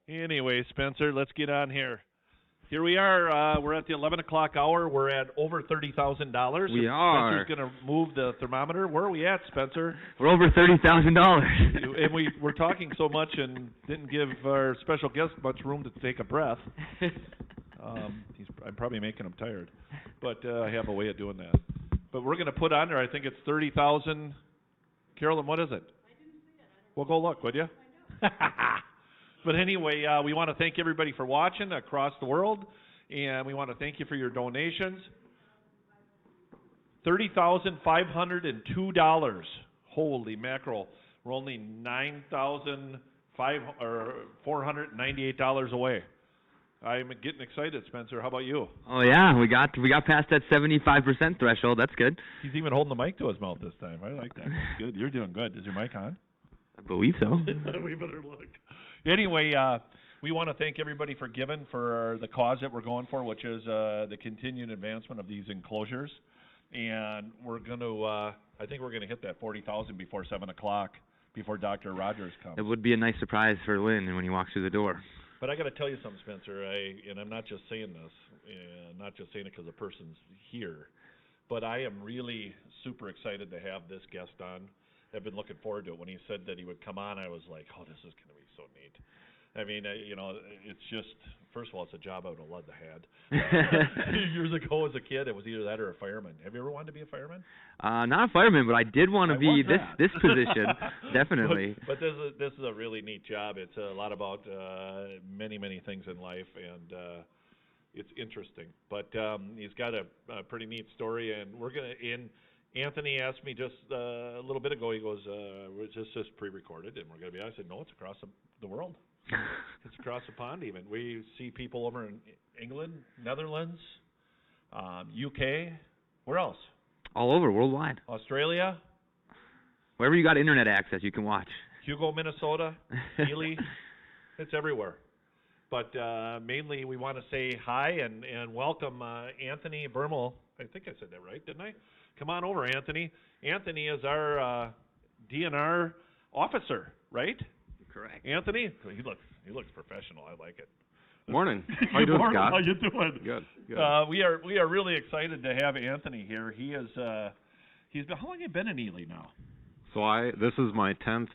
Anyway, Spencer, let's get on here. Here we are. We're at the 11 o'clock hour. We're at over $30,000. We are. Spencer's going to move the thermometer. Where are we at, Spencer? We're over $30,000. And we were talking so much and didn't give our special guest much room to take a breath. I'm probably making him tired, but I have a way of doing that. But we're going to put on there, I think it's 30,000. Carolyn, what is it? I didn't see it. Well, go look, would you? I know. But anyway, we want to thank everybody for watching across the world, and we want to thank you for your donations. $30,502. Holy mackerel! We're only $9,498 away. I'm getting excited, Spencer. How about you? Oh yeah, we got past that 75% threshold. That's good. He's even holding the mic to his mouth this time. I like that. That's good. You're doing good. Is your mic on? I believe so. We better look. Anyway, we want to thank everybody for giving for the cause that we're going for, which is the continued advancement of these enclosures. And we're going to, I think we're going to hit that 40,000 before 7 o'clock, before Dr. Rogers comes. It would be a nice surprise for Lynn when he walks through the door. But I got to tell you something, Spencer, and I'm not just saying this, not just saying it because the person's here, but I am really super excited to have this guest on. I've been looking forward to it. When he said that he would come on, I was like, oh, this is going to be so neat. I mean, it's just, first of all, it's a job I would have loved to have had. Years ago as a kid, it was either that or a fireman. Have you ever wanted to be a fireman? Not a fireman, but I did want to be this position, definitely. But this is a really neat job. It's a lot about many, many things in life, and it's interesting. But he's got a pretty neat story, and we're going to, Anthony asked me just a little bit ago, he goes, this is pre-recorded, and we're going to be, I said, no, it's across the world. It's across the pond even. We see people over in England, Netherlands, UK, where else? All over, worldwide. Australia. Wherever you got internet access, you can watch. Hugo, Minnesota, Ely, it's everywhere. But mainly we want to say hi and welcome Anthony Bermel. I think I said that right, didn't I? Come on over, Anthony. Anthony is our DNR officer, right? Correct. Anthony, he looks professional. I like it. Morning. How you doing, Scott? How you doing? Good. We are really excited to have Anthony here. He is he's been, how long have you been in Ely now? So this is my 10th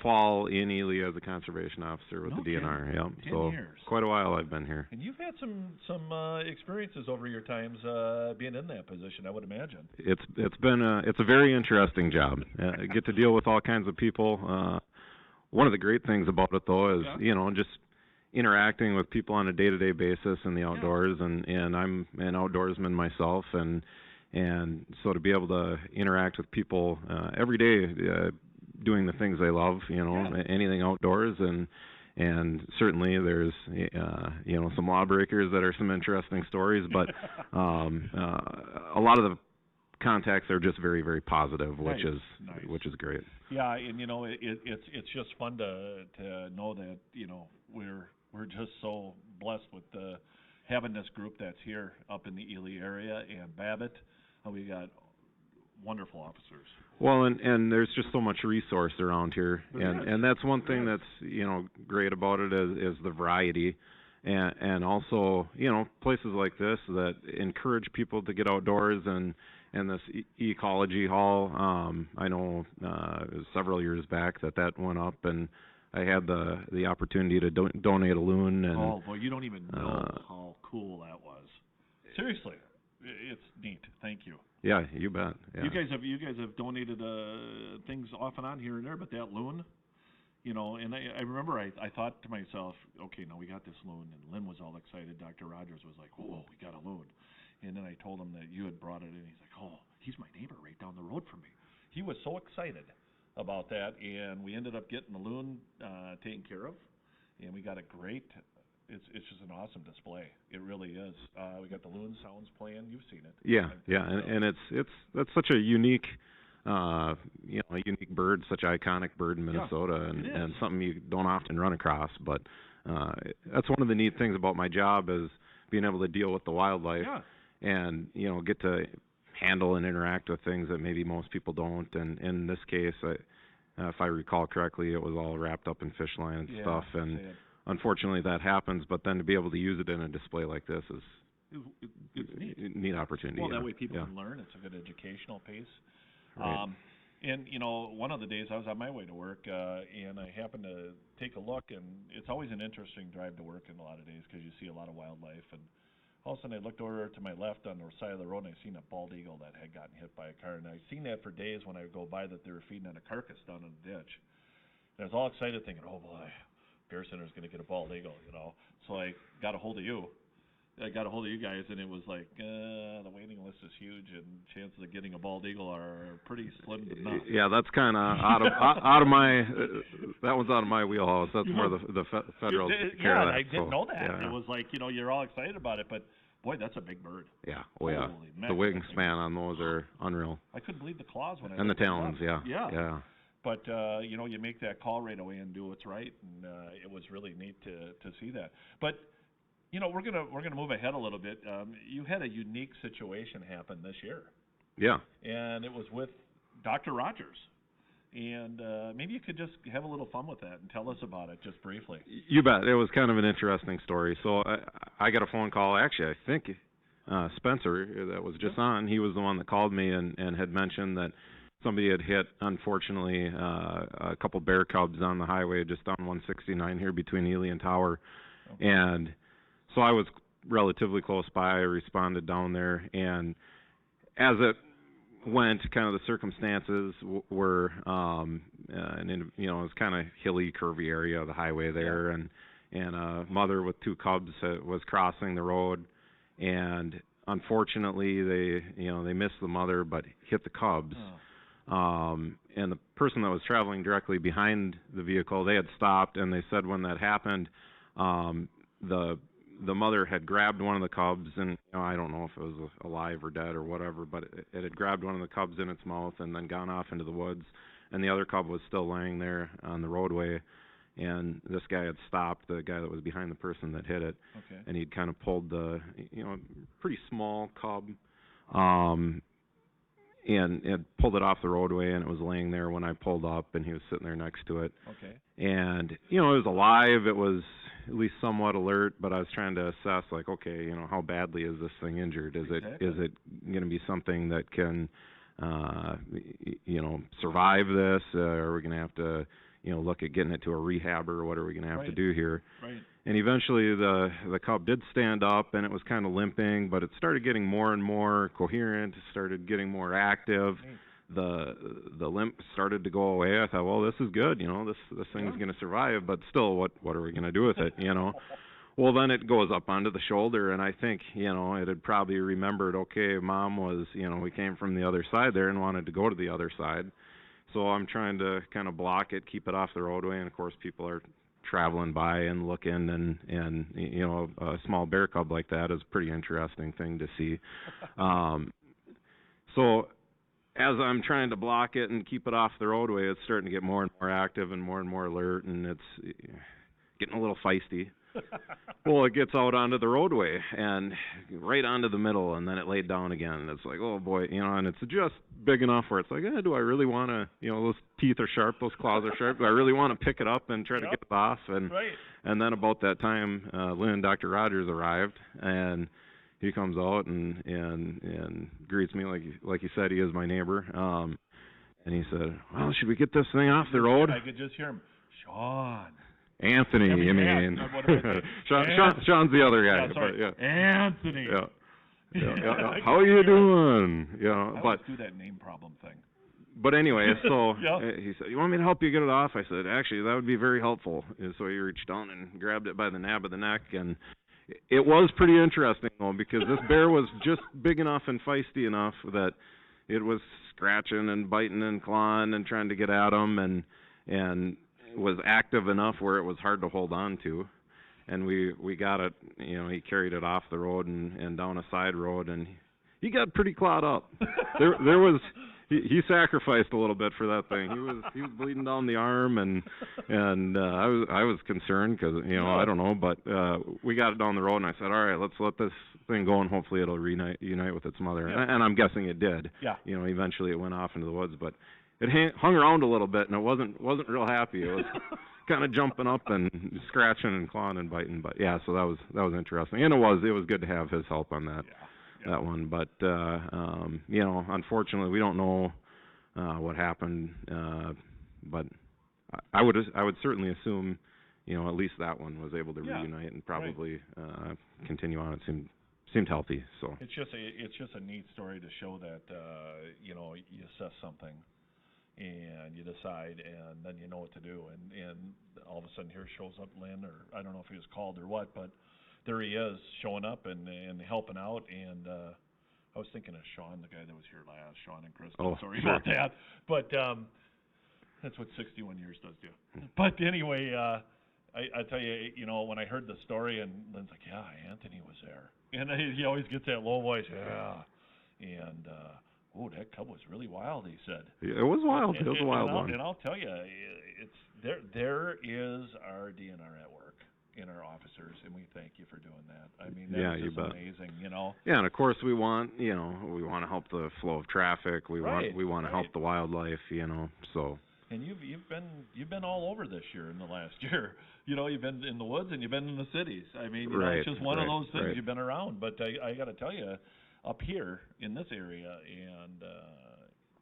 fall in Ely as a conservation officer with the DNR. Yeah. 10 years. Quite a while I've been here. And you've had some experiences over your times being in that position, I would imagine. It's a very interesting job. I get to deal with all kinds of people. One of the great things about it, though, is just interacting with people on a day-to-day basis in the outdoors, and I'm an outdoorsman myself, and so to be able to interact with people every day, doing the things they love, anything outdoors, and certainly there's some lawbreakers that are some interesting stories, but a lot of the contacts are just very, very positive, which is great. Yeah, and it's just fun to know that we're just so blessed with having this group that's here up in the Ely area, and Babbitt. We got wonderful officers. Well, and there's just so much resource around here, and that's one thing that's great about it is the variety, and also places like this that encourage people to get outdoors, and this ecology hall. I know it was several years back that went up, and I had the opportunity to donate a loon. And, oh boy, you don't even know how cool that was. Seriously, it's neat. Thank you. Yeah, you bet. Yeah. You guys have donated things off and on here and there, but that loon, and I remember I thought to myself, okay, now we got this loon, and Lynn was all excited. Dr. Rogers was like, whoa, we got a loon. And then I told him that you had brought it in. He's like, oh, he's my neighbor right down the road from me. He was so excited about that, and we ended up getting the loon taken care of, and we got a great. It's just an awesome display. It really is. We got the loon sounds playing. You've seen it. Yeah, and that's such a unique, a unique bird, such an iconic bird in Minnesota, and something you don't often run across. But that's one of the neat things about my job is being able to deal with the wildlife, and get to handle and interact with things that maybe most people don't. And in this case, if I recall correctly, it was all wrapped up in fish line and stuff, and unfortunately that happens, but then to be able to use it in a display like this is It's neat. neat opportunity. Well, yeah. that way people yeah. can learn. It's a good educational piece. Right. And, one of the days I was on my way to work, and I happened to take a look, and it's always an interesting drive to work in a lot of days because you see a lot of wildlife. And all of a sudden I looked over to my left on the side of the road, and I seen a bald eagle that had gotten hit by a car. And I've seen that for days when I would go by, that they were feeding on a carcass down in the ditch. And I was all excited thinking, oh boy, Bear Center's going to get a bald eagle, So I got a hold of you. I got a hold of you guys, and it was like, the waiting list is huge, and chances of getting a bald eagle are pretty slim to none. Yeah, that's kind of out of my. That one's out of my wheelhouse. That's more the federal care of that. I didn't know that. Yeah. It was like, you're all excited about it, but boy, that's a big bird. Yeah. Oh yeah. Holy The wingspan on those are unreal. I couldn't believe the claws when I and the looked them talons. up. Yeah. But you make that call right away and do what's right, and it was really neat to see that. But we're gonna move ahead a little bit. You had a unique situation happen this year. Yeah. And it was with Dr. Rogers. And maybe you could just have a little fun with that and tell us about it just briefly. You bet. It was kind of an interesting story. So I got a phone call. Actually, I think Spencer, that was just on, he was the one that called me and had mentioned that somebody had hit, unfortunately, a couple bear cubs on the highway just on 169 here between Ely and Tower. Okay. And so I was relatively close by. I responded down there, and as it went, kind of the circumstances were, it was kind of hilly, curvy area of the highway there, and a mother with two cubs was crossing the road, and unfortunately they missed the mother but hit the cubs. And the person that was traveling directly behind the vehicle, they had stopped, and they said when that happened, the mother had grabbed one of the cubs, and I don't know if it was alive or dead or whatever, but it had grabbed one of the cubs in its mouth and then gone off into the woods, and the other cub was still laying there on the roadway, and this guy had stopped, the guy that was behind the person that hit it, and he'd kind of pulled the pretty small cub, and it pulled it off the roadway, and it was laying there when I pulled up, and he was sitting there next to it. And it was alive. It was at least somewhat alert, but I was trying to assess, like, okay, how badly is this thing injured? Is it going to be something that can survive this? Are we going to have to look at getting it to a rehab, or what are we going to have to do here? And eventually the cub did stand up, and it was kind of limping, but it started getting more and more coherent. It started getting more active. The limp started to go away. I thought, well, this is good. This thing's going to survive, but still, what are we going to do with it? Well, then it goes up onto the shoulder, and I think it had probably remembered. Okay, Mom was we came from the other side there and wanted to go to the other side. So I'm trying to kind of block it, keep it off the roadway, and of course people are traveling by and looking, and a small bear cub like that is a pretty interesting thing to see. So as I'm trying to block it and keep it off the roadway, it's starting to get more and more active and more alert, and it's getting a little feisty. Well, it gets out onto the roadway and right onto the middle, and then it laid down again. And it's like, oh boy, and it's just big enough where it's like, do I really want to, those teeth are sharp, those claws are sharp. Do I really want to pick it up and try to get it off? And then about that time, Lynn, Dr. Rogers arrived, and he comes out and greets me like he said he is my neighbor. And he said, well, should we get this thing off the road? I could just hear him, Sean. Anthony, you mean? Sean's the other guy. But, Anthony. Yeah. How are you doing? I always do that name problem thing. But anyway, so he said, you want me to help you get it off? I said, actually, that would be very helpful. And so he reached down and grabbed it by the nape of the neck, and it was pretty interesting, though, because this bear was just big enough and feisty enough that it was scratching and biting and clawing and trying to get at him, and was active enough where it was hard to hold on to. And we got it, he carried it off the road and down a side road, and he got pretty clawed up. There was he sacrificed a little bit for that thing. He was bleeding down the arm, and I was concerned because I don't know, but we got it down the road, and I said, all right, let's let this thing go, and hopefully it'll unite with its mother. And I'm guessing it did. Eventually it went off into the woods, but it hung around a little bit, and it wasn't real happy. It kind of jumping up and scratching and clawing and biting. But yeah, so that was interesting, and it was good to have his help on that that one. But you know, unfortunately, we don't know what happened. But I would certainly assume, you know, at least that one was able to reunite and probably continue on. It seemed healthy. So it's just a neat story to show that you know, you assess something and you decide, and then you know what to do, and all of a sudden here shows up Lynn, or I don't know if he was called or what, but there he is showing up and helping out. And I was thinking of Sean, the guy that was here last, Sean and Kristen. Oh, sorry sure. about that, but that's what 61 years does to you. But anyway, I tell you, you know, when I heard the story, and Lynn's like, yeah, Anthony was there, and he always gets that low voice, and oh, that cub was really wild, he said. Yeah, it was wild. It was a wild one. And I'll tell you, it's there is our DNR at work in our officers, and we thank you for doing that. I mean, that's just amazing, you know. Yeah, and of course we want to help the flow of traffic. We want to help the wildlife, you know. So. And you've been all over this year in the last year. You know, you've been in the woods and you've been in the cities. I mean, you know, it's just one of those things. You've been around, but I got to tell you, up here in this area, and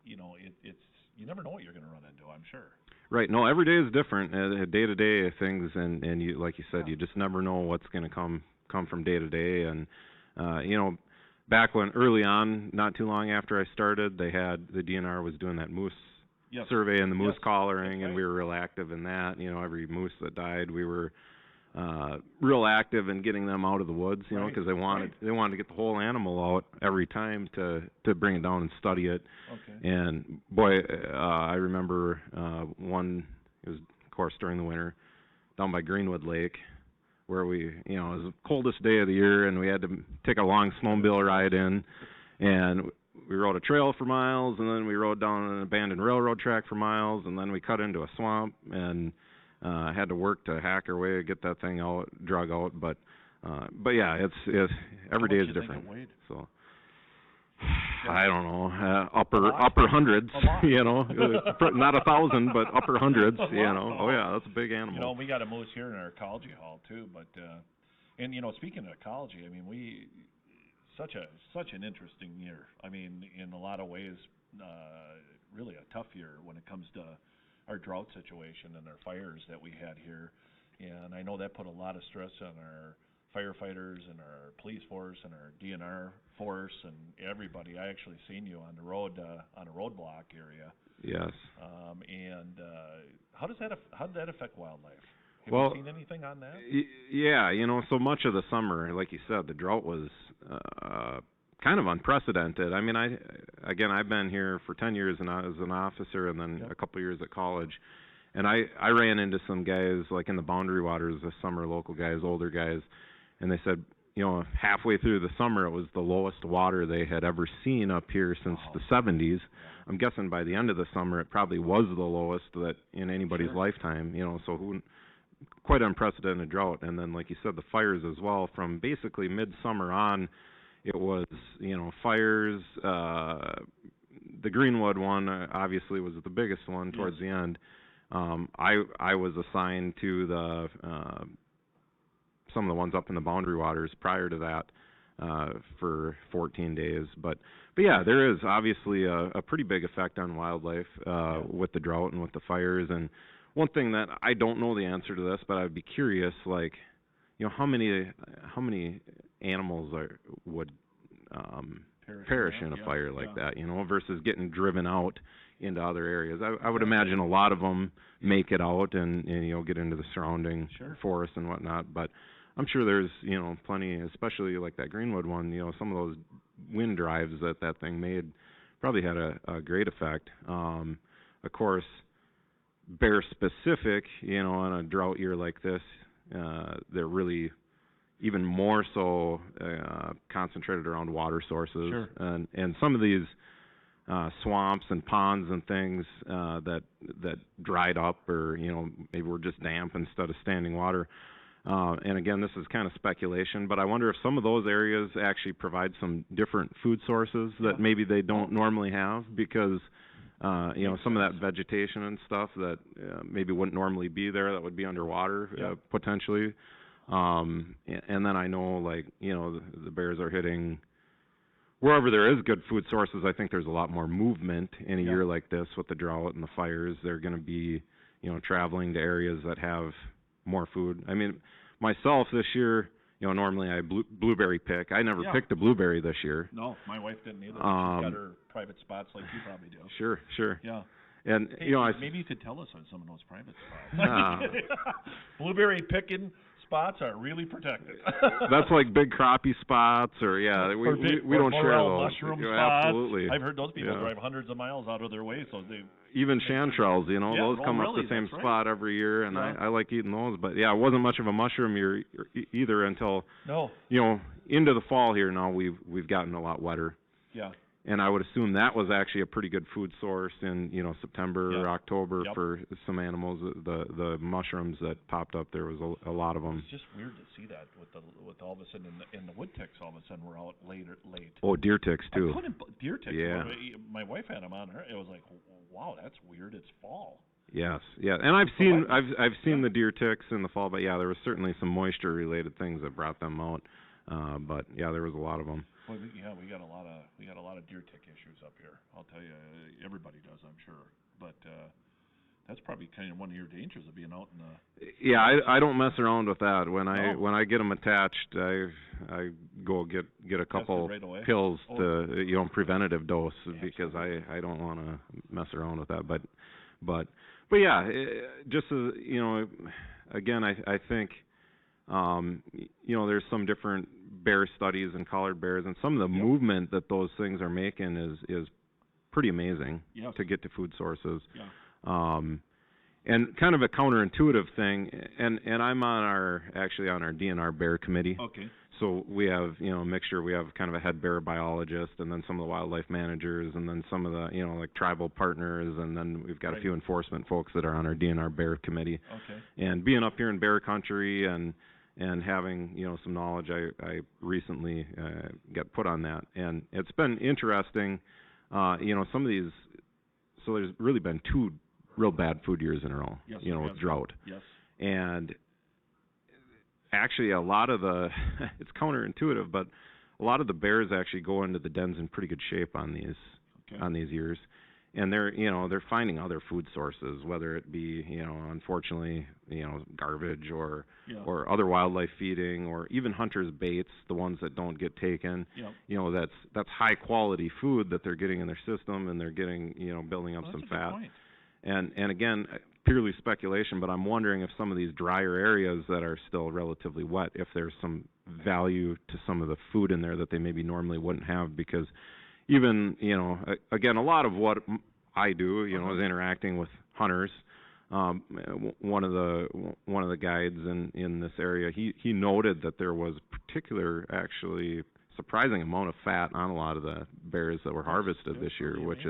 you know, it's you never know what you're going to run into, I'm sure. Right. No, every day is different. Day to day things, and you, like you said, you just never know what's going to come from day to day. And you know, back when early on, not too long after I started, the DNR was doing that moose survey and the moose collaring, and we were real active in that. You know, every moose that died, we were real active in getting them out of the woods, you know, because they wanted to get the whole animal out every time to bring it down and study it. Okay. And boy, I remember one, it was of course during the winter, down by Greenwood Lake, where we, you know, it was the coldest day of the year, and we had to take a long snowmobile ride in, and we rode a trail for miles, and then we rode down an abandoned railroad track for miles, and then we cut into a swamp, and had to work to hack our way to get that thing drug out. But yeah, it's every day is different. So I don't know, upper hundreds, you know, not 1,000, but upper hundreds, you know. Oh yeah, that's a big animal. You know, we got a moose here in our ecology hall too, but and you know, speaking of ecology, I mean, we such an interesting year. I mean, in a lot of ways, really a tough year when it comes to our drought situation and our fires that we had here. And I know that put a lot of stress on our firefighters and our police force and our DNR force and everybody. I actually seen you on the road, on a roadblock area. Yes. And how did that affect wildlife? Have you seen anything on that? Yeah, you know, so much of the summer, like you said, the drought was kind of unprecedented. I mean, I've been here for 10 years and as an officer, and then a couple of years at college. And I ran into some guys like in the boundary waters this summer, local guys, older guys, and they said, you know, halfway through the summer it was the lowest water they had ever seen up here since the 70s. I'm guessing by the end of the summer it probably was the lowest that in anybody's lifetime, you know, so quite unprecedented drought. And then, like you said, the fires as well. From basically midsummer on, it was, you know, fires. The Greenwood one obviously was the biggest one towards the end. I was assigned to the some of the ones up in the boundary waters prior to that for 14 days. But yeah, there is obviously a pretty big effect on wildlife with the drought and with the fires. And one thing that I don't know the answer to this, but I'd be curious, like, you know, how many animals would perish in a fire like that, you know, versus getting driven out into other areas. I would imagine a lot of them make it out and you know, get into the surrounding forest and whatnot, but I'm sure there's, you know, plenty, especially like that Greenwood one, you know, some of those wind drives that thing made probably had a great effect. Of course, bear specific, you know, on a drought year like this, they're really even more so concentrated around water sources. And some of these swamps and ponds and things that dried up, or, you know, maybe were just damp instead of standing water. And again, this is kind of speculation, but I wonder if some of those areas actually provide some different food sources that maybe they don't normally have, because you know, some of that vegetation and stuff that maybe wouldn't normally be there, that would be underwater potentially. And then I know, like, you know, the bears are hitting wherever there is good food sources. I think there's a lot more movement in a year like this with the drought and the fires. They're going to be, you know, traveling to areas that have more food. I mean, myself this year, you know, normally I blueberry pick. I never picked a blueberry this year. No, my wife didn't either. She's got her private spots like you probably do. Sure. Yeah. And hey, you know, maybe you could tell us on some of those private spots. Blueberry picking spots are really protected. That's like big crappie spots, or we don't share those. Mushroom spots. Absolutely. I've heard those people drive hundreds of miles out of their way, so they even chanterelles, you know, those come up the same spot every year, and I like eating those. But yeah, it wasn't much of a mushroom year either until you know, into the fall here. Now we've gotten a lot wetter. Yeah. And I would assume that was actually a pretty good food source in, you know, September or October for some animals. The mushrooms that popped up, there was a lot of them. It's just weird to see that with all of a sudden in the wood ticks, all of a sudden we're out late. Oh, deer ticks too. Deer ticks. Yeah. My wife had them on her. It was like, wow, that's weird. It's fall. Yes, yeah, and I've seen the deer ticks in the fall, but yeah, there was certainly some moisture related things that brought them out. But yeah, there was a lot of them. Well, we got a lot of deer tick issues up here. I'll tell you, everybody does, I'm sure. But that's probably kind of one of your dangers of being out in the. Yeah, I don't mess around with that. When I get them attached, I go get a couple pills to, you know, preventative dose, because I don't want to mess around with that. But yeah, just you know, again, I think. You know, there's some different bear studies and collared bears, and some of the movement that those things are making is pretty amazing to get to food sources. Yeah. And kind of a counterintuitive thing, and I'm on our DNR bear committee. Okay. So we have, you know, a mixture. We have kind of a head bear biologist, and then some of the wildlife managers, and then some of the, you know, like tribal partners, and then we've got a few enforcement folks that are on our DNR bear committee. Okay. And being up here in bear country and having, you know, some knowledge, I recently got put on that, and it's been interesting. You know, some of these. So there's really been 2 real bad food years in a row. Yes, you know, with drought. Yes. And actually, a lot of the it's counterintuitive, but a lot of the bears actually go into the dens in pretty good shape on these years, and they're finding other food sources, whether it be, you know, unfortunately, you know, garbage or other wildlife feeding, or even hunters' baits, the ones that don't get taken. You know, that's high quality food that they're getting in their system, and they're getting, you know, building up some fat. And again, purely speculation, but I'm wondering if some of these drier areas that are still relatively wet, if there's some value to some of the food in there that they maybe normally wouldn't have, because even, you know, again, a lot of what I do, you know, is interacting with hunters. One of the guides in this area, he noted that there was particular, actually surprising amount of fat on a lot of the bears that were harvested this year, which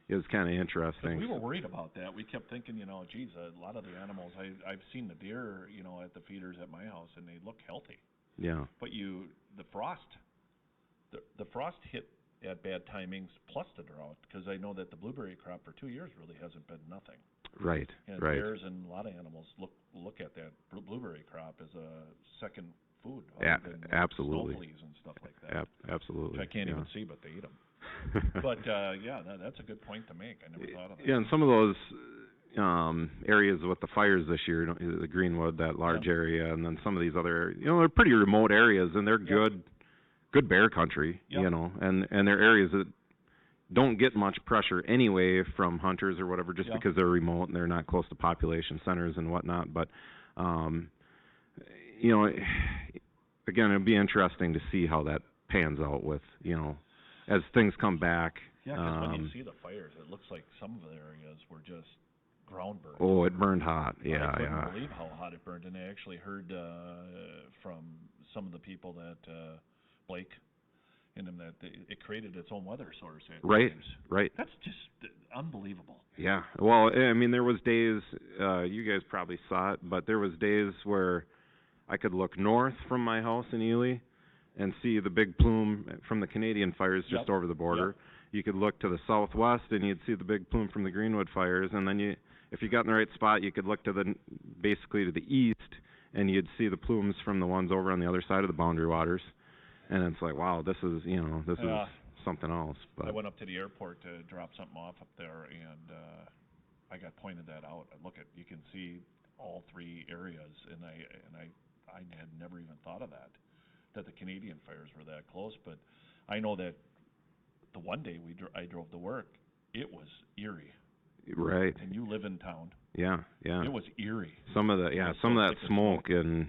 is kind of interesting. We were worried about that. We kept thinking, you know, geez, a lot of the animals, I've seen the deer, you know, at the feeders at my house, and they look healthy. Yeah. But the frost hit at bad timings, plus the drought, because I know that the blueberry crop for 2 years really hasn't been nothing. Right. And bears and a lot of animals look at that blueberry crop as a second food. Yeah, absolutely. Snow fleas and stuff like that. Absolutely. Which I can't even see, but they eat them. But yeah, that's a good point to make. I never thought of that. Yeah, and some of those areas with the fires this year, the Greenwood, that large area, and then some of these other, you know, they're pretty remote areas, and they're good bear country, you know, and they're areas that don't get much pressure anyway from hunters or whatever, just because they're remote and they're not close to population centers and whatnot. But you know, again, it'll be interesting to see how that pans out with, you know, as things come back. Yeah, because when you see the fires, it looks like some of the areas were just ground burned. Oh, it burned hot. Yeah, I couldn't believe how hot it burned. And I actually heard from some of the people that Blake and them, that it created its own weather source. Right. That's just unbelievable. Yeah. Well, I mean, there was days, you guys probably saw it, but there was days where I could look north from my house in Ely and see the big plume from the Canadian fires just over the border. you could look to the southwest and you'd see the big plume from the Greenwood fires, and then if you got in the right spot, you could look basically to the east, and you'd see the plumes from the ones over on the other side of the boundary waters. And it's like, wow, this is something else. But I went up to the airport to drop something off up there, and I got pointed that out. You can see all three areas, and I had never even thought of that the Canadian fires were that close. But I know that the one day I drove to work, it was eerie. Right. And you live in town. Yeah. It was eerie. Some of that smoke and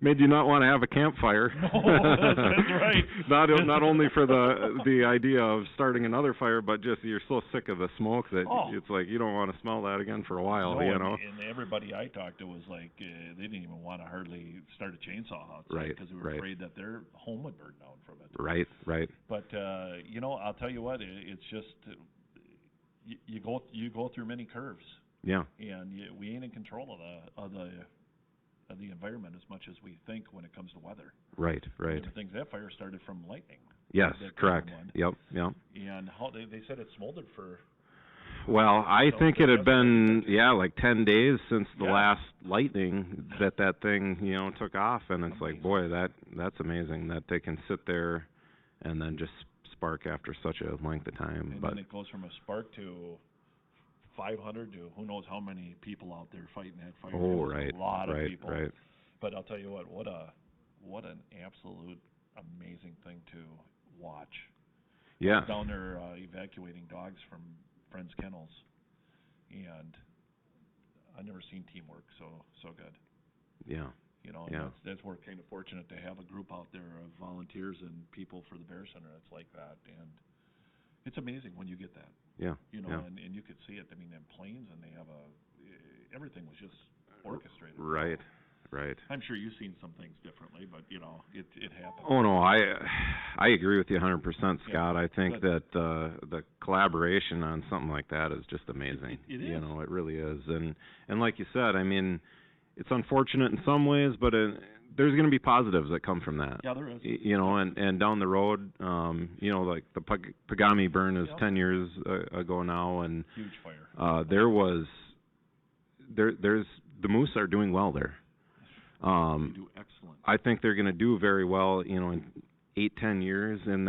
made you not want to have a campfire. No, that's right. Not only for the idea of starting another fire, but just you're so sick of the smoke that it's like you don't want to smell that again for a while. No, And everybody I talked to was like they didn't even want to hardly start a chainsaw outside because they were afraid that their home would burn down from it. Right. But I'll tell you what, it's just you go through many curves. Yeah. And we ain't in control of the environment as much as we think when it comes to weather. Right. That fire started from lightning. Yes, correct. Yep. And how they said it smoldered for. Well, I think it had been like 10 days since the last lightning that thing took off, and it's like, boy, that's amazing that they can sit there and then just spark after such a length of time. And then it goes from a spark to 500 to who knows how many people out there fighting that fire. Oh, right. A lot of people. Right. But I'll tell you what an absolute amazing thing to watch. Yeah. I was down there evacuating dogs from Friends Kennels, and I've never seen teamwork so good. Yeah. That's we're kind of fortunate to have a group out there of volunteers and people for the Bear Center that's like that, and it's amazing when you get that. Yeah. And you could see it. I mean, in planes, and they have everything was just orchestrated. Right. I'm sure you've seen some things differently, but it happens. Oh no, I agree with you 100%, Scott. Yeah, I think that the collaboration on something like that is just amazing. It is. It really is. And like you said, I mean, it's unfortunate in some ways, but there's going to be positives that come from that. Yeah, there is. And down the road, like the Pagami burn is 10 years ago now, and huge fire. There's the moose are doing well there. They do excellent. I think they're going to do very well, in 8-10 years in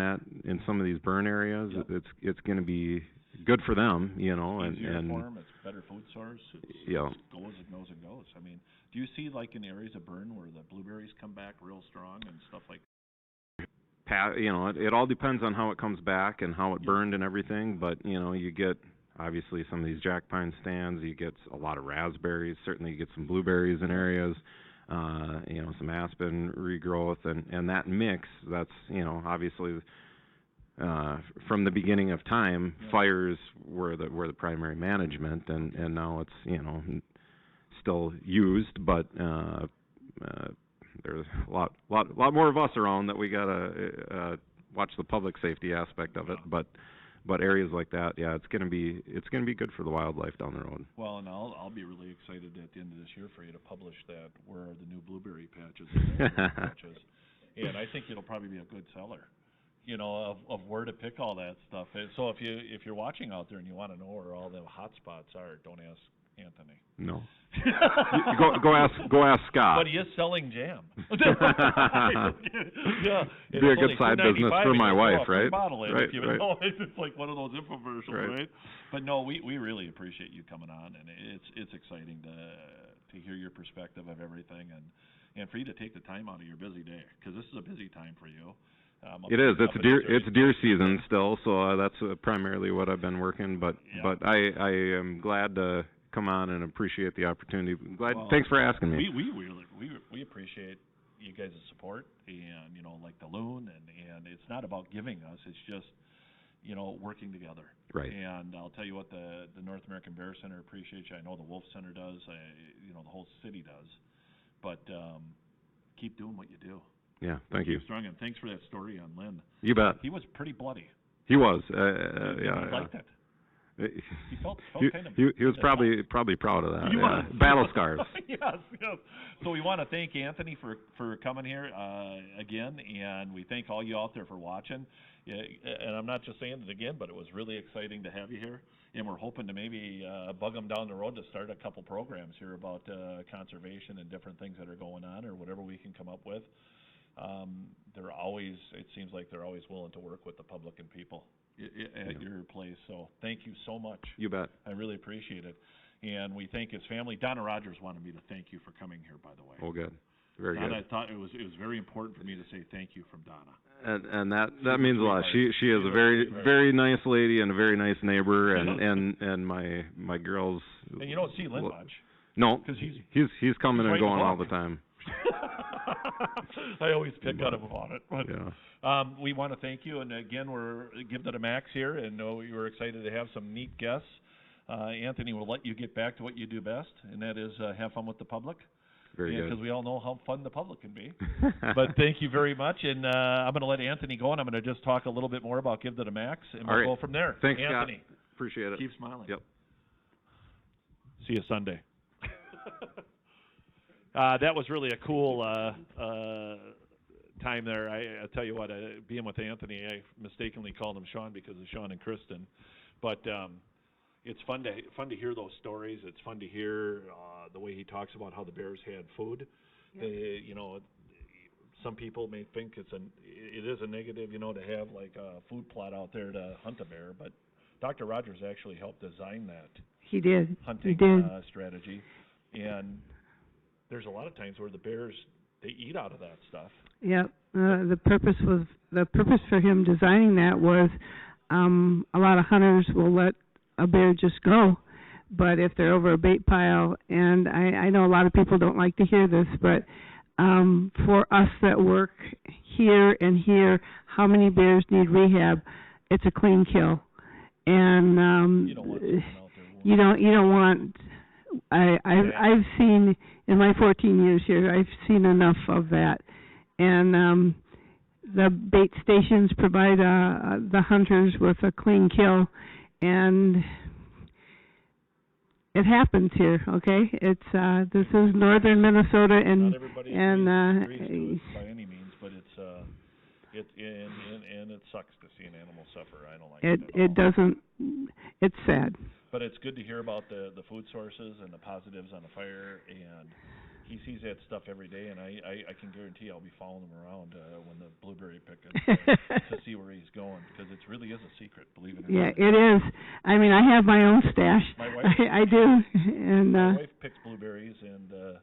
some of these burn areas. Yep. It's going to be good for them, Easier for them. It's better food source. It goes. I mean, do you see like in areas of burn where the blueberries come back real strong and stuff like that? It all depends on how it comes back and how it burned and everything, but you get obviously some of these jack pine stands, you get a lot of raspberries, certainly you get some blueberries in areas. Some aspen regrowth, and that mix, that's, obviously, from the beginning of time, fires were the primary management, and now it's, still used, but, there's a lot more of us around that we gotta, watch the public safety aspect of it, but areas like that, it's gonna be good for the wildlife down the road. Well, and I'll be really excited at the end of this year for you to publish that where are the new blueberry patches, and I think it'll probably be a good seller, of where to pick all that stuff. So if you're watching out there and you want to know where all the hot spots are, don't ask Anthony. No. go ask Scott. But he is selling jam. Be a good side business for my wife, right? Right. It's like one of those infomercials, right? But no, we really appreciate you coming on, and it's exciting to hear your perspective of everything, and for you to take the time out of your busy day, because this is a busy time for you. It is. It's deer season still, so that's primarily what I've been working. But I am glad to come on and appreciate the opportunity. Thanks for asking me. We appreciate you guys' support, and like the loon, and it's not about giving us, it's just working together. Right. And I'll tell you what, the North American Bear Center appreciates you. I know the Wolf Center does. The whole city does. But keep doing what you do. Yeah, thank you. Keep strong, and thanks for that story on Lynn. You bet. He was pretty bloody. He was. He liked it. He felt kind of... He was probably proud of that. He yeah. was. Battle scars. yes. So we want to thank Anthony for coming here again, and we thank all you out there for watching. Yeah, and I'm not just saying it again, but it was really exciting to have you here, and we're hoping to maybe bug them down the road to start a couple programs here about conservation and different things that are going on, or whatever we can come up with. It seems like they're always willing to work with the public and people at your place. So thank you so much. You bet. I really appreciate it. And we thank his family. Donna Rogers wanted me to thank you for coming here, by the way. Oh, good. Very Donna, good. I thought it was very important for me to say thank you from Donna. And that means a lot. She is a very nice lady and a very nice neighbor, and my girls. And you don't see Lynn much. No, because he's coming and going all the time. I always pick on him about it. But, yeah. We want to thank you, and again, we're giving it a max here, and we were excited to have some neat guests. Anthony will let you get back to what you do best, and that is have fun with the public. Very good. Because we all know how fun the public can be. But thank you very much, and I'm going to let Anthony go, and I'm going to just talk a little bit more about Give It a Max, and we'll go from there. Thanks, Anthony. Scott. Appreciate it. Keep smiling. Yep. See you Sunday. That was really a cool time there. I tell you what, being with Anthony, I mistakenly called him Sean because of Sean and Kristen. But it's fun to hear those stories. It's fun to hear the way he talks about how the bears had food. Yeah. Some people may think it is a negative, to have like a food plot out there to hunt a bear, but Dr. Rogers actually helped design that. He did. Hunting strategy, and there's a lot of times where the bears they eat out of that stuff. Yep. The purpose for him designing that was a lot of hunters will let a bear just go, but if they're over a bait pile, and I know a lot of people don't like to hear this, but for us that work here and here, how many bears need rehab? It's a clean kill, and you don't want something out there. You don't want. I've seen in my 14 years here, I've seen enough of that, and the bait stations provide the hunters with a clean kill, and it happens here. Okay, it's this is northern Minnesota, and not everybody agrees to it by any means, but it sucks to see an animal suffer. I don't like it. It doesn't. It's sad. But it's good to hear about the food sources and the positives on the fire, and he sees that stuff every day, and I can guarantee I'll be following him around when the blueberry picking to see where he's going, because it really is a secret, believe it or not. Yeah, it is. I mean, I have my own stash. My wife, I do, and my wife picks blueberries, and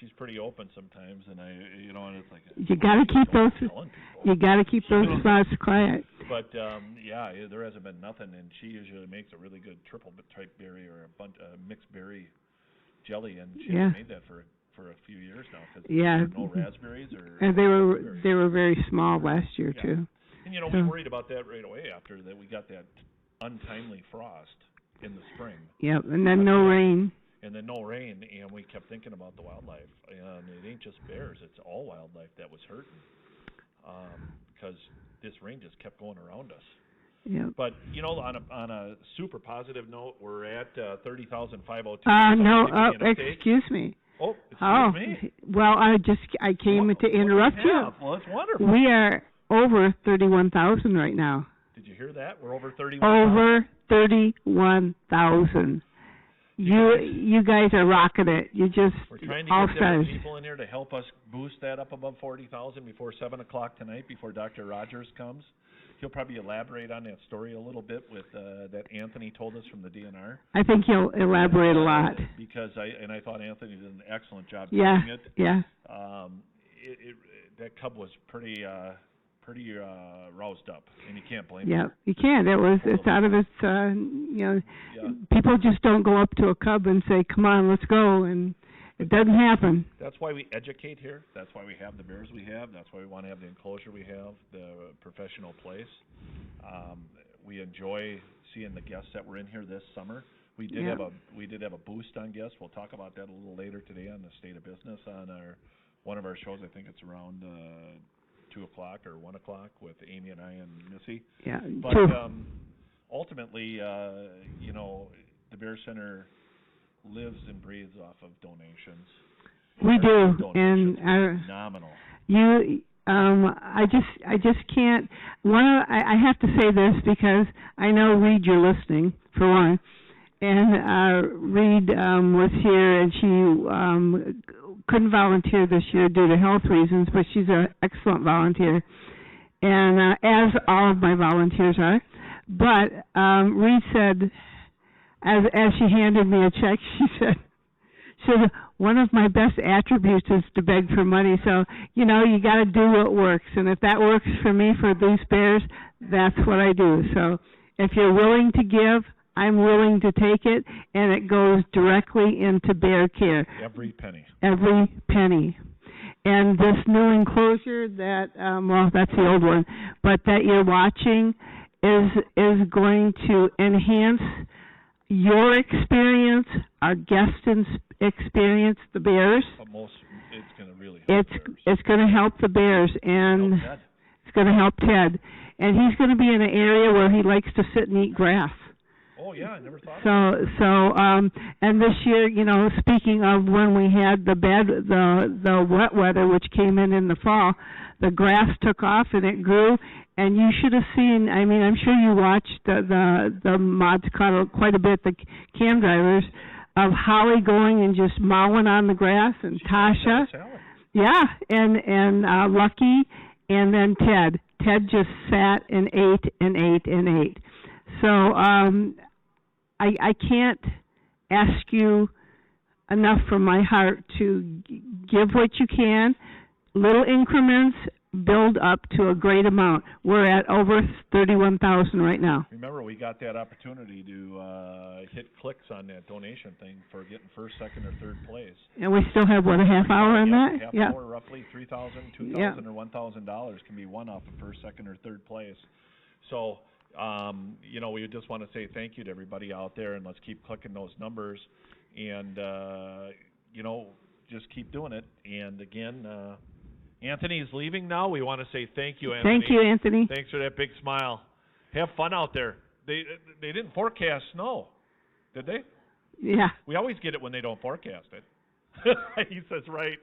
she's pretty open sometimes, and and it's like you got to keep those spots quiet. But there hasn't been nothing, and she usually makes a really good triple type berry or a mixed berry jelly, and she hasn't made that for a few years now because there's no raspberries and they were very small last year too. And we worried about that right away after that we got that untimely frost in the spring. Yep, and then no rain. And then no rain, and we kept thinking about the wildlife. And it ain't just bears; it's all wildlife that was hurting because this rain just kept going around us. Yeah. But on a super positive note, we're at 30,502. No, excuse me. Oh, excuse me. Well, I came to interrupt you. Well, that's wonderful. We are over 31,000 right now. Did you hear that? We're over 31,000. Over 31,000. You guys are rocking it. You just we're trying to all get stars. people in here to help us boost that up above 40,000 before 7 o'clock tonight, before Dr. Rogers comes. He'll probably elaborate on that story a little bit with that Anthony told us from the DNR. I think he'll elaborate a lot. Because I thought Anthony did an excellent job doing it. Yeah. That cub was pretty roused up, and you can't blame him. Yeah, you can't. It's out of its. People just don't go up to a cub and say, "Come on, let's go," and it doesn't happen. That's why we educate here. That's why we have the bears we have. That's why we want to have the enclosure we have, the professional place. We enjoy seeing the guests that were in here this summer. We did have a boost on guests. We'll talk about that a little later today on the state of business on one of our shows. I think it's around 2 o'clock or 1 o'clock with Amy and I and Missy. Yeah. But ultimately, you know, the Bear Center lives and breathes off of donations. We Our do, donations and are phenomenal. I just can't. I have to say this because I know Reed, you're listening for one, and Reed was here and she couldn't volunteer this year due to health reasons, but she's an excellent volunteer, and as all of my volunteers are. But Reed said, as she handed me a check, she said, one of my best attributes is to beg for money. So, you know, you got to do what works. And if that works for me for these bears, that's what I do. So if you're willing to give, I'm willing to take it, and it goes directly into bear care. Every penny. Every penny. And this new enclosure that, well, that's the old one, but that you're watching is going to enhance your experience, our guests' experience, the bears. But it's going to really help the bears. It's going to help the bears, and it's going to help Ted. And he's going to be in an area where he likes to sit and eat grass. Oh yeah, I never thought of that. So, and this year, you know, speaking of when we had the wet weather, which came in the fall, the grass took off and it grew, and you should have seen. I mean, I'm sure you watched the mods caught quite a bit, the cam drivers, of Holly going and just mowing on the grass, and Tasha, yeah, and Lucky, and then Ted. Ted just sat and ate and ate and ate. So I can't ask you enough from my heart to give what you can, little increments, build up to a great amount. We're at over 31,000 right now. Remember, we got that opportunity to hit clicks on that donation thing for getting first, second, or third place. And we still have, what, a half hour on that? Half hour, roughly $3,000, $2,000, or $1,000 can be won off of first, second, or third place. So, you know, we just want to say thank you to everybody out there, and let's keep clicking those numbers, and, you know, just keep doing it. And again, Anthony's leaving now. We want to say thank you, Anthony. Thank you, Anthony. Thanks for that big smile. Have fun out there. They didn't forecast snow, did they? Yeah. We always get it when they don't forecast it. He says right.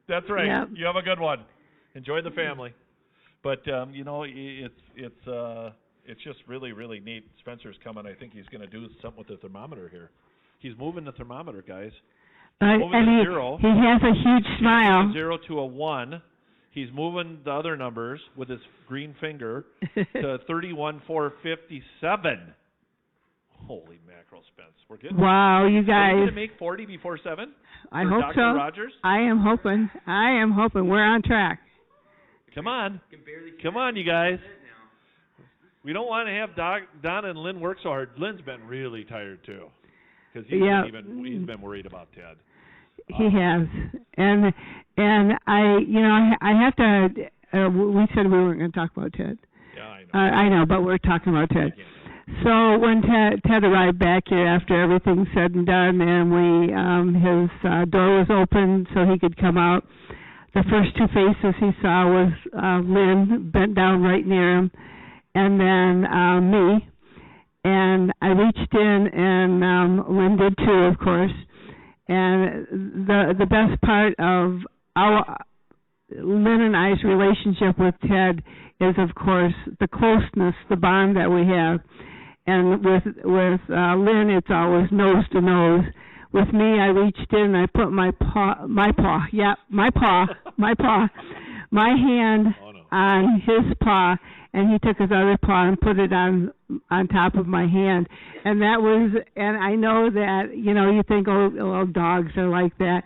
That's right. Yep. You have a good one. Enjoy the family. But you know, it's just really, really neat. Spencer's coming. I think he's going to do something with the thermometer here. He's moving the thermometer, guys. And he has a huge smile. 0 to a 1. He's moving the other numbers with his green finger to 31,457. Holy mackerel, Spence. We're getting. Wow, you guys. Are we going to make 40 before 7? I hope Dr. so. Rogers? I am hoping. We're on track. Come on. Come on, you guys. We don't want to have Donna and Lynn work so hard. Lynn's been really tired, too. Because he's been worried about Ted. He has, and I have to. We said we weren't going to talk about Ted. Yeah, I know. I know, but we're talking about Ted. So when Ted arrived back here after everything's said and done, and his door was open so he could come out, the first two faces he saw was Lynn bent down right near him, and then me. And I reached in, and Lynn did too, of course. And the best part of Lynn and I's relationship with Ted is, of course, the closeness, the bond that we have. And with Lynn, it's always nose to nose. With me, I reached in and I put my hand on his paw, and he took his other paw and put it on top of my hand. And that was, and I know that, you know, you think, oh, dogs are like that.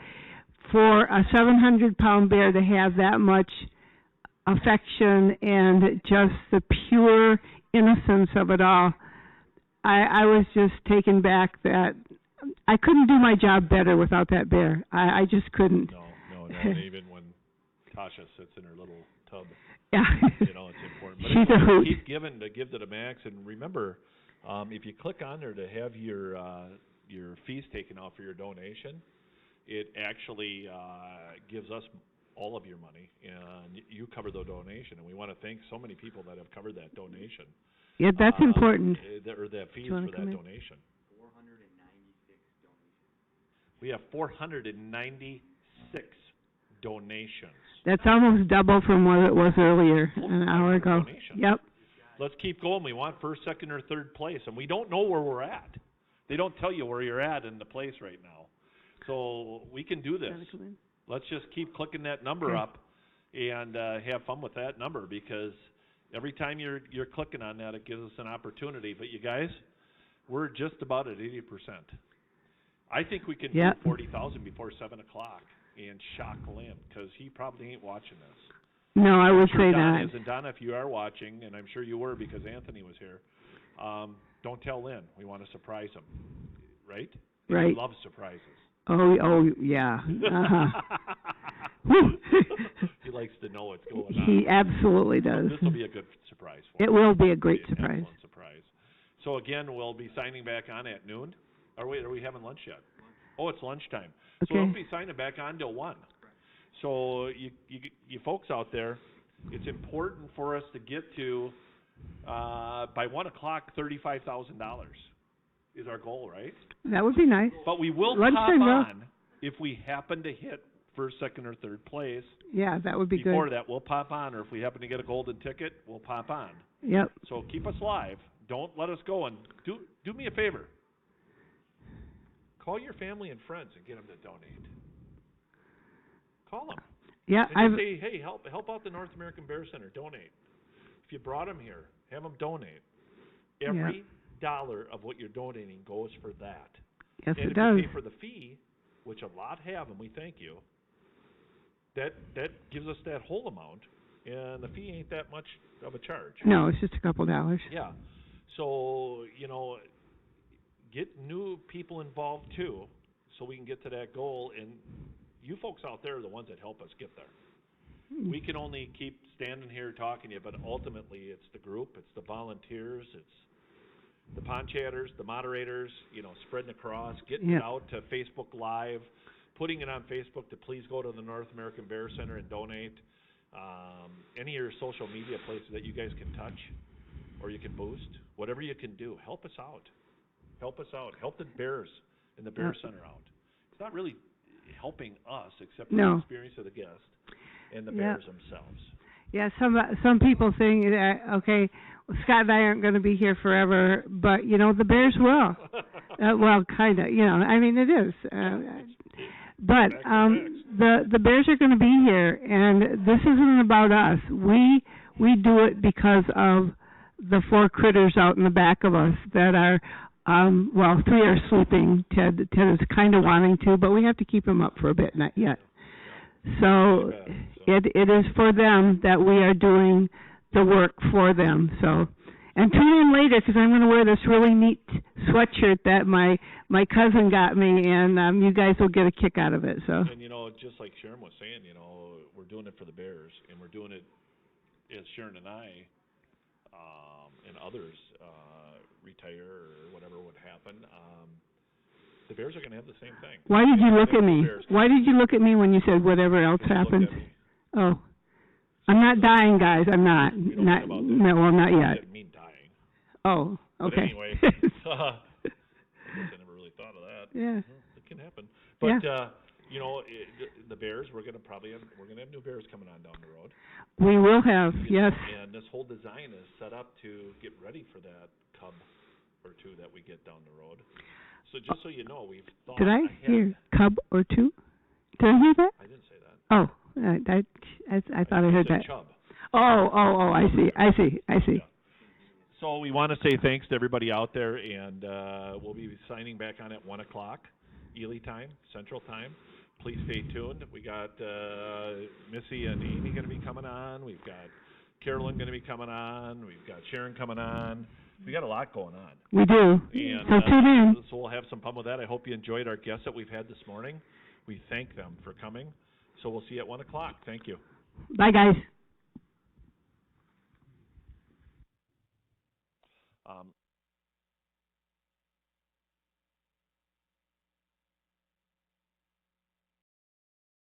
For a 700-pound bear to have that much affection and just the pure innocence of it all, I was just taken back that I couldn't do my job better without that bear. I just couldn't. No, and even when Tasha sits in her little tub. Yeah. You know, it's important. But She's a hoot. Keep giving to give to the max, and remember, if you click on there to have your fees taken out for your donation, it actually gives us all of your money, and you cover the donation. And we want to thank so many people that have covered that donation. Yeah, that's important. Or the fees wanna for that come in? donation. We have 496 donations. That's almost double from what it was earlier, an hour ago. Donations. Yep. Let's keep going. We want first, second, or third place, and we don't know where we're at. They don't tell you where you're at in the place right now. So we can do this. Let's just keep clicking that number up and have fun with that number, because every time you're clicking on that, it gives us an opportunity. But you guys, we're just about at 80%. I think we can do 40,000 before 7 o'clock and shock Lynn, because he probably ain't watching this. No, I would say Donna that. is, and Donna, if you are watching, and I'm sure you were because Anthony was here, don't tell Lynn. We want to surprise him, right? Right. He loves surprises. Oh, yeah. He likes to know what's going on. He absolutely does. This will be a good surprise for him. It will be a great It'll be an surprise. excellent surprise. So again, we'll be signing back on at noon. Or wait, are we having lunch yet? Oh, it's lunchtime. So Okay. we'll be signing back on till 1. So you folks out there, it's important for us to get to by 1 o'clock $35,000 is our goal, right? That would be nice. But we will Lunchtime, pop on if we happen to hit first, second, or third place. Yeah, that would be Before good. that, we'll pop on, or if we happen to get a golden ticket, we'll pop on. Yep. So keep us live. Don't let us go. And do me a favor. Call your family and friends and get them to donate. Call them. Yeah, And just say, hey, help out the North American Bear Center. Donate. If you brought them here, have them donate. Every dollar of what you're donating goes for that. Yes, and it if does. you pay for the fee, which a lot have, and we thank you, that gives us that whole amount, and the fee ain't that much of a charge. No, it's just a couple dollars. Yeah. So, get new people involved too, so we can get to that goal. And you folks out there are the ones that help us get there. We can only keep standing here talking to you, but ultimately it's the group, it's the volunteers, it's the pond chatters, the moderators, spreading across, getting it out to Facebook Live, putting it on Facebook to please go to the North American Bear Center and donate. Any of your social media places that you guys can touch or you can boost, whatever you can do, help us out. Help us out. Help the Bears and the Bear Center out. It's not really helping us except for the experience of the guest and the Bears themselves. Yeah, some people think that, okay, Scott and I aren't going to be here forever, but, the Bears will. Well, kind of, I mean, it is. But the Bears are going to be here, and this isn't about us. We do it because of the 4 critters out in the back of us that are, 3 are sleeping. Ted is kind of wanting to, but we have to keep him up for a bit, not yet. So it is for them that we are doing the work for them. So, and tune in later because I'm going to wear this really neat sweatshirt that my cousin got me, and you guys will get a kick out of it. So. And just like Sharon was saying, we're doing it for the Bears, and we're doing it as Sharon and I and others retire or whatever would happen. The Bears are going to have the same thing. Why did you look at me? Why did you look at me when you said whatever else happens? Oh, I'm not dying, guys. I'm not. Not yet. I didn't mean dying. Oh, okay. But anyway, I never really thought of that. Yeah. Well, it can happen. But the Bears, we're going to have new Bears coming on down the road. We will have, yes. And this whole design is set up to get ready for that cub or 2 that we get down the road. So just so you know, we've thought Did I ahead. hear cub or 2? Did I hear that? I didn't say that. Oh, I thought I heard that. Chub. Oh, I see. Yeah. So we want to say thanks to everybody out there, and we'll be signing back on at 1 o'clock, Ely time, Central time. Please stay tuned. We got Missy and Amy going to be coming on. We've got Carolyn going to be coming on. We've got Sharon coming on. We got a lot going on. We do. And, so tune in. So we'll have some fun with that. I hope you enjoyed our guests that we've had this morning. We thank them for coming. So we'll see you at 1 o'clock. Thank you. Bye, guys.